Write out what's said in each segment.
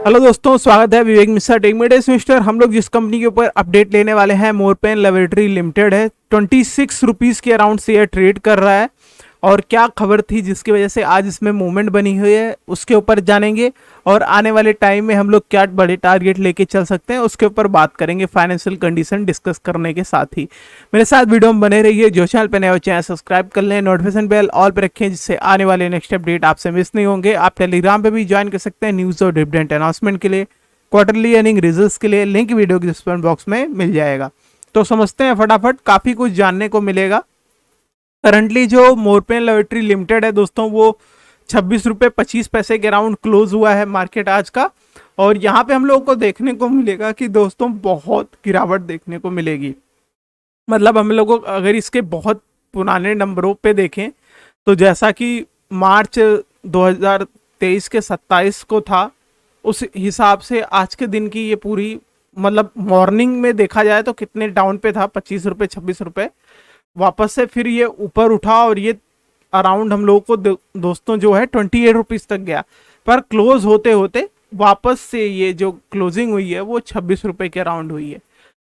Hello दोस्तों, स्वागत है विवेक मिश्रा टेक मीडिया मिस्टर। हम लोग जिस कंपनी के ऊपर अपडेट लेने वाले हैं मोरपेन लेबोरेटरी लिमिटेड है। 26 रुपीज़ के अराउंड शेयर ट्रेड कर रहा है। और क्या खबर थी जिसकी वजह से आज इसमें मूवमेंट बनी हुई है उसके ऊपर जानेंगे। और आने वाले टाइम में हम लोग क्या बड़े टारगेट लेके चल सकते हैं उसके ऊपर बात करेंगे, फाइनेंशियल कंडीशन डिस्कस करने के साथ ही। मेरे साथ वीडियो में बने रहिए। जो चैनल पे नए हो चैनल सब्सक्राइब कर लें, नोटिफिकेशन बेल ऑल पे रखें जिससे आने वाले नेक्स्ट अपडेट आपसे मिस नहीं होंगे। आप टेलीग्राम पे भी ज्वाइन कर सकते हैं न्यूज़ और डिविडेंड अनाउंसमेंट के लिए, क्वार्टरली अर्निंग रिजल्ट्स के लिए। लिंक वीडियो के डिस्क्रिप्शन बॉक्स में मिल जाएगा। तो समझते हैं फटाफट, काफ़ी कुछ जानने को मिलेगा। करंटली जो मोरपेन लेबोरेटरी लिमिटेड है दोस्तों, वो 26 रुपये 25 पैसे के अराउंड क्लोज हुआ है मार्केट आज का। और यहाँ पे हम लोगों को देखने को मिलेगा कि दोस्तों बहुत गिरावट देखने को मिलेगी। मतलब हम लोगों को अगर इसके बहुत पुराने नंबरों पे देखें तो जैसा कि मार्च 2023 के 27 को था, उस हिसाब से आज के दिन की ये पूरी मतलब मॉर्निंग में देखा जाए तो कितने डाउन पे था, 25 रुपये 26 रुपये। वापस से फिर ये ऊपर उठा और ये अराउंड हम लोगों को दोस्तों जो है 28 रुपीज़ तक गया। पर क्लोज होते होते वापस से ये जो क्लोजिंग हुई है वो 26 रुपये के अराउंड हुई है।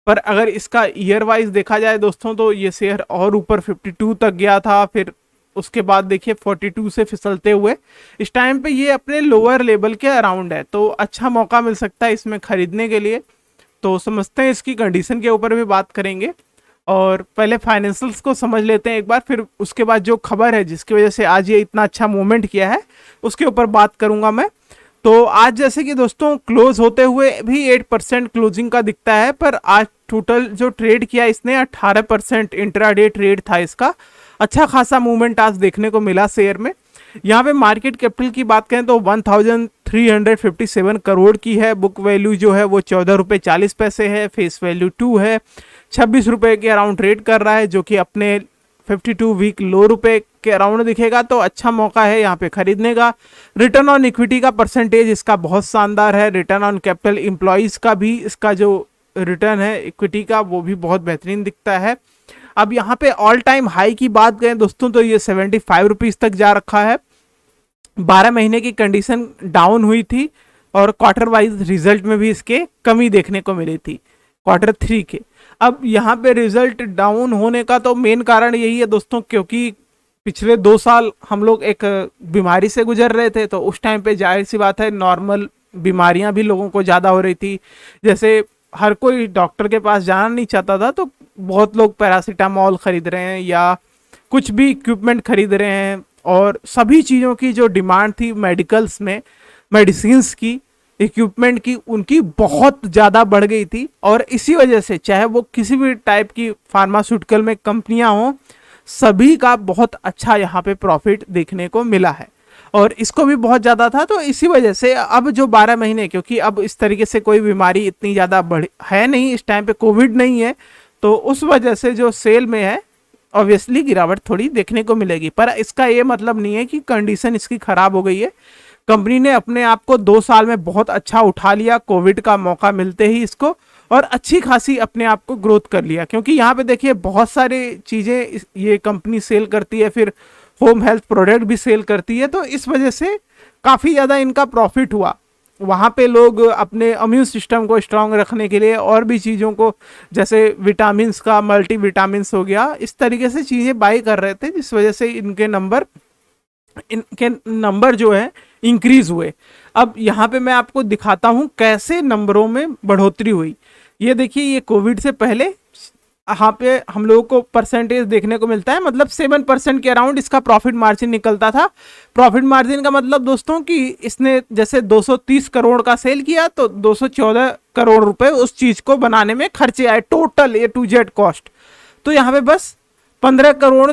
पर अगर इसका ईयर वाइज देखा जाए दोस्तों तो ये शेयर और ऊपर 52 तक गया था। फिर उसके बाद देखिए 42 से फिसलते हुए इस टाइम पे ये अपने लोअर लेवल के अराउंड है। तो अच्छा मौका मिल सकता है इसमें खरीदने के लिए। तो समझते हैं, इसकी कंडीशन के ऊपर भी बात करेंगे। और पहले फाइनेंशियल्स को समझ लेते हैं एक बार, फिर उसके बाद जो खबर है जिसकी वजह से आज ये इतना अच्छा मूवमेंट किया है उसके ऊपर बात करूंगा मैं। तो आज जैसे कि दोस्तों क्लोज होते हुए भी 8% क्लोजिंग का दिखता है, पर आज टोटल जो ट्रेड किया इसने 18% इंट्राडे ट्रेड था इसका। अच्छा खासा मूवमेंट आज देखने को मिला शेयर में। यहाँ पे मार्केट कैपिटल की बात करें तो 1357 करोड़ की है। बुक वैल्यू जो है वो 14 रुपये 40 पैसे है। फेस वैल्यू 2 है। 26 रुपये के अराउंड ट्रेड कर रहा है, जो कि अपने 52 वीक लो रुपए के अराउंड दिखेगा। तो अच्छा मौका है यहाँ पे खरीदने का। रिटर्न ऑन इक्विटी का परसेंटेज इसका बहुत शानदार है। रिटर्न ऑन कैपिटल एम्प्लॉयज़ का भी इसका जो रिटर्न है इक्विटी का वो भी बहुत बेहतरीन दिखता है। अब यहाँ पे ऑल टाइम हाई की बात करें दोस्तों तो ये 75 रुपीज़ तक जा रखा है। 12 महीने की कंडीशन डाउन हुई थी और क्वार्टर वाइज रिजल्ट में भी इसके कमी देखने को मिली थी Q3 के। अब यहाँ पे रिजल्ट डाउन होने का तो मेन कारण यही है दोस्तों, क्योंकि पिछले 2 साल हम लोग एक बीमारी से गुजर रहे थे। तो उस टाइम पे जाहिर सी बात है नॉर्मल बीमारियां भी लोगों को ज़्यादा हो रही थी। जैसे हर कोई डॉक्टर के पास जाना नहीं चाहता था, तो बहुत लोग पैरासीटामॉल खरीद रहे हैं या कुछ भी इक्विपमेंट खरीद रहे हैं। और सभी चीज़ों की जो डिमांड थी मेडिकल्स में, मेडिसिन्स की, इक्विपमेंट की, उनकी बहुत ज़्यादा बढ़ गई थी। और इसी वजह से चाहे वो किसी भी टाइप की फार्मास्यूटिकल में कंपनियां हों, सभी का बहुत अच्छा यहाँ पे प्रॉफिट देखने को मिला है। और इसको भी बहुत ज़्यादा था। तो इसी वजह से अब जो 12 महीने, क्योंकि अब इस तरीके से कोई बीमारी इतनी ज़्यादा बढ़ है नहीं, इस टाइम पे कोविड नहीं है, तो उस वजह से जो सेल में है ऑब्वियसली गिरावट थोड़ी देखने को मिलेगी। पर इसका ये मतलब नहीं है कि कंडीशन इसकी ख़राब हो गई है। कंपनी ने अपने आप को 2 साल में बहुत अच्छा उठा लिया कोविड का मौका मिलते ही इसको, और अच्छी खासी अपने आप को ग्रोथ कर लिया। क्योंकि यहाँ पे देखिए बहुत सारी चीज़ें ये कंपनी सेल करती है, फिर होम हेल्थ प्रोडक्ट भी सेल करती है। तो इस वजह से काफ़ी ज़्यादा इनका प्रॉफिट हुआ। वहाँ पे लोग अपने इम्यून सिस्टम को स्ट्रांग रखने के लिए और भी चीज़ों को, जैसे विटामिन्स का मल्टी विटामिन्स हो गया, इस तरीके से चीज़ें बाई कर रहे थे, जिस वजह से इनके नंबर जो है इंक्रीज हुए। अब यहाँ पे मैं आपको दिखाता हूँ कैसे नंबरों में बढ़ोतरी हुई। ये देखिए, ये कोविड से पहले यहाँ पे हम लोगों को परसेंटेज देखने को मिलता है, मतलब 7% के अराउंड इसका प्रॉफिट मार्जिन निकलता था। प्रॉफिट मार्जिन का मतलब दोस्तों कि इसने जैसे 230 करोड़ का सेल किया तो 214 करोड़ रुपए उस चीज़ को बनाने में खर्चे आए, total A to Z cost. तो यहाँ पे बस 15 करोड़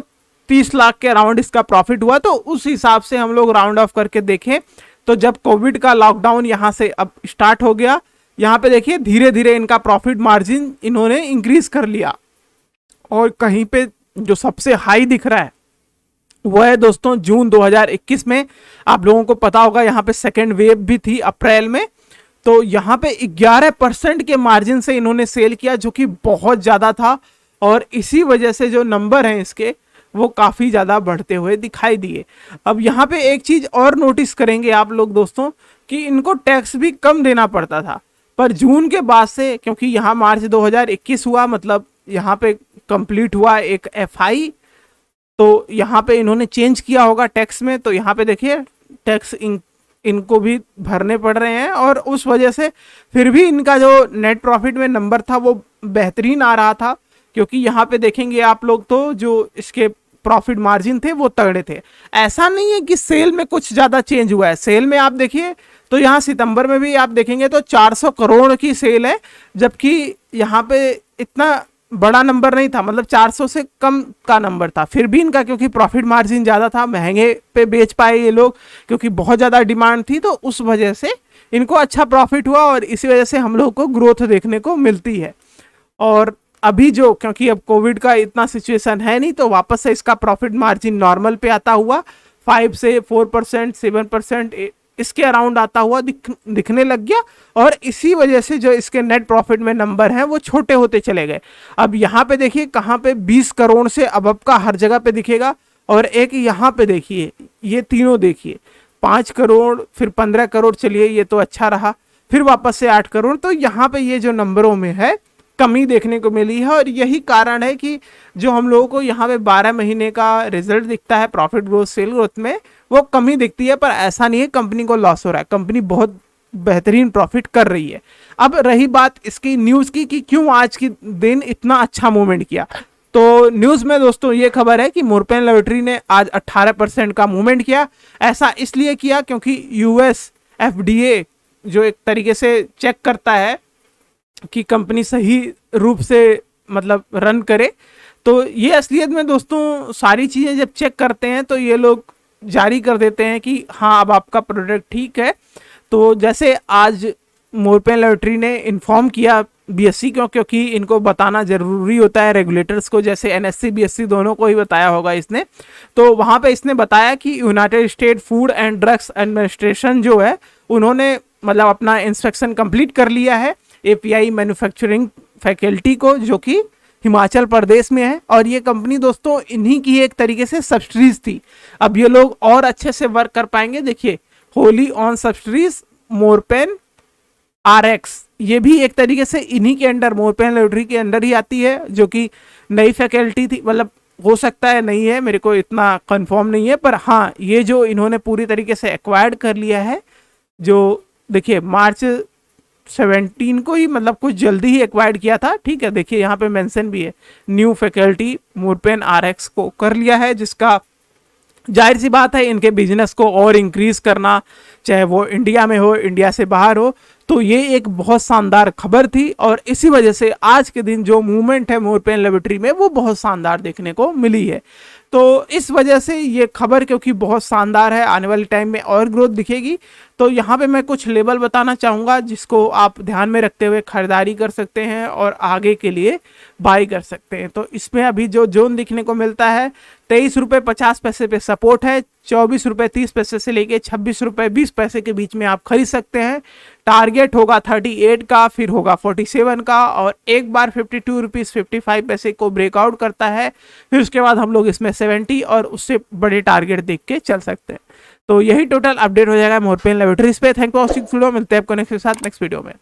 30 लाख के अराउंड इसका प्रॉफिट हुआ। तो उस हिसाब से हम लोग राउंड ऑफ करके देखें तो जब कोविड का लॉकडाउन यहाँ से अब स्टार्ट हो गया, यहाँ पे देखिए धीरे धीरे इनका प्रॉफिट मार्जिन इन्होंने इंक्रीज कर लिया। और कहीं पे जो सबसे हाई दिख रहा है वो है दोस्तों जून 2021 में। आप लोगों को पता होगा यहाँ पे सेकेंड वेव भी थी अप्रैल में। तो यहाँ पे 11% के मार्जिन से इन्होंने सेल किया, जो कि बहुत ज़्यादा था। और इसी वजह से जो नंबर हैं इसके वो काफ़ी ज़्यादा बढ़ते हुए दिखाई दिए। अब यहाँ पे एक चीज़ और नोटिस करेंगे आप लोग दोस्तों कि इनको टैक्स भी कम देना पड़ता था, पर जून के बाद से, क्योंकि यहाँ मार्च 2021 हुआ, मतलब यहाँ पे कंप्लीट हुआ एक एफआई, तो यहाँ पे इन्होंने चेंज किया होगा टैक्स में, तो यहाँ पे देखिए टैक्स इनको भी भरने पड़ रहे हैं, और उस वजह से फिर भी इनका जो नेट प्रॉफिट में नंबर था वो बेहतरीन आ रहा था, क्योंकि यहाँ पे देखेंगे आप लोग तो जो इसके प्रॉफिट मार्जिन थे वो तगड़े थे। ऐसा नहीं है कि सेल में कुछ ज़्यादा चेंज हुआ है, सेल में आप देखिए तो यहाँ सितंबर में भी आप देखेंगे तो 400 करोड़ की सेल है, जबकि यहाँ पे इतना बड़ा नंबर नहीं था, मतलब 400 से कम का नंबर था, फिर भी इनका क्योंकि प्रॉफिट मार्जिन ज़्यादा था, महंगे पे बेच पाए ये लोग, क्योंकि बहुत ज़्यादा डिमांड थी, तो उस वजह से इनको अच्छा प्रॉफिट हुआ, और इसी वजह से हम लोग को ग्रोथ देखने को मिलती है। और अभी जो, क्योंकि अब कोविड का इतना सिचुएशन है नहीं, तो वापस से इसका प्रॉफिट मार्जिन नॉर्मल पे आता हुआ 5 से 4%, 7% इसके अराउंड आता हुआ दिखने लग गया, और इसी वजह से जो इसके नेट प्रॉफिट में नंबर हैं वो छोटे होते चले गए। अब यहाँ पे देखिए कहाँ पे 20 करोड़ से अबव का हर जगह पे दिखेगा, और एक यहाँ पे देखिए, ये तीनों देखिए 5 करोड़, फिर 15 करोड़, चलिए ये तो अच्छा रहा, फिर वापस से 8 करोड़, तो यहाँ पे ये जो नंबरों में है कमी देखने को मिली है, और यही कारण है कि जो हम लोगों को यहाँ पे 12 महीने का रिजल्ट दिखता है प्रॉफिट ग्रोथ सेल ग्रोथ में, वो कमी दिखती है, पर ऐसा नहीं है कंपनी को लॉस हो रहा है, कंपनी बहुत बेहतरीन प्रॉफिट कर रही है। अब रही बात इसकी न्यूज़ की कि क्यों आज की दिन इतना अच्छा मूवमेंट किया, तो न्यूज़ में दोस्तों ये खबर है कि मोरपेन लेबोरेटरी ने आज 18% का मूवमेंट किया। ऐसा इसलिए किया क्योंकि यूएस एफडीए जो एक तरीके से चेक करता है कि कंपनी सही रूप से मतलब रन करे, तो ये असलियत में दोस्तों सारी चीज़ें जब चेक करते हैं तो ये लोग जारी कर देते हैं कि हाँ अब आपका प्रोडक्ट ठीक है। तो जैसे आज मोरपेन लेबोरेटरी ने इन्फॉर्म किया बीएससी को, क्योंकि इनको बताना ज़रूरी होता है रेगुलेटर्स को, जैसे एनएससी बीएससी दोनों को ही बताया होगा इसने, तो वहाँ पे इसने बताया कि United state food and drugs administration जो है उन्होंने मतलब अपना इंस्पेक्शन कंप्लीट कर लिया है एपीआई मैन्युफैक्चरिंग फैकल्टी को, जो कि हिमाचल प्रदेश में है, और ये कंपनी दोस्तों इन्हीं की एक तरीके से सब्सिडीज थी। अब ये लोग और अच्छे से वर्क कर पाएंगे। देखिए wholly owned subsidies Morepen RX, ये भी एक तरीके से इन्हीं के अंडर, मोरपेन लेबोरेटरी के अंडर ही आती है, जो कि नई फैकल्टी थी, मतलब हो सकता है नहीं है, मेरे को इतना कंफर्म नहीं है, पर हाँ ये जो इन्होंने पूरी तरीके से एक्वायर्ड कर लिया है, जो देखिए मार्च 17 को ही, मतलब कुछ जल्दी ही एक्वायर्ड किया था, ठीक है। देखिए यहाँ पे मेंशन भी है, न्यू फैकल्टी मोरपेन आरएक्स को कर लिया है, जिसका जाहिर सी बात है इनके बिजनेस को और इंक्रीज करना, चाहे वो इंडिया में हो इंडिया से बाहर हो, तो ये एक बहुत शानदार खबर थी, और इसी वजह से आज के दिन जो मूवमेंट है मोरपेन लेबोरेटरी में वो बहुत शानदार देखने को मिली है। तो इस वजह से ये खबर क्योंकि बहुत शानदार है, आने वाले टाइम में और ग्रोथ दिखेगी। तो यहाँ पे मैं कुछ लेवल बताना चाहूँगा जिसको आप ध्यान में रखते हुए खरीदारी कर सकते हैं और आगे के लिए बाई कर सकते हैं। तो इसमें अभी जो जोन दिखने को मिलता है 23 रुपये 50 पैसे पे सपोर्ट है, 24 रुपये 30 पैसे से लेके 26 रुपये 20 पैसे के बीच में आप खरीद सकते हैं। टारगेट होगा 38 का, फिर होगा 47 का, और एक बार 52 रुपीज़ 55 पैसे को ब्रेकआउट करता है, फिर उसके बाद हम लोग इसमें 70 और उससे बड़े टारगेट देख के चल सकते हैं। तो यही टोटल अपडेट हो जाएगा मोरपेन लेबोरेटरीज पे। Thank you for watching video, मिलते हैं आपको नेक्स्ट के साथ नेक्स्ट वीडियो में।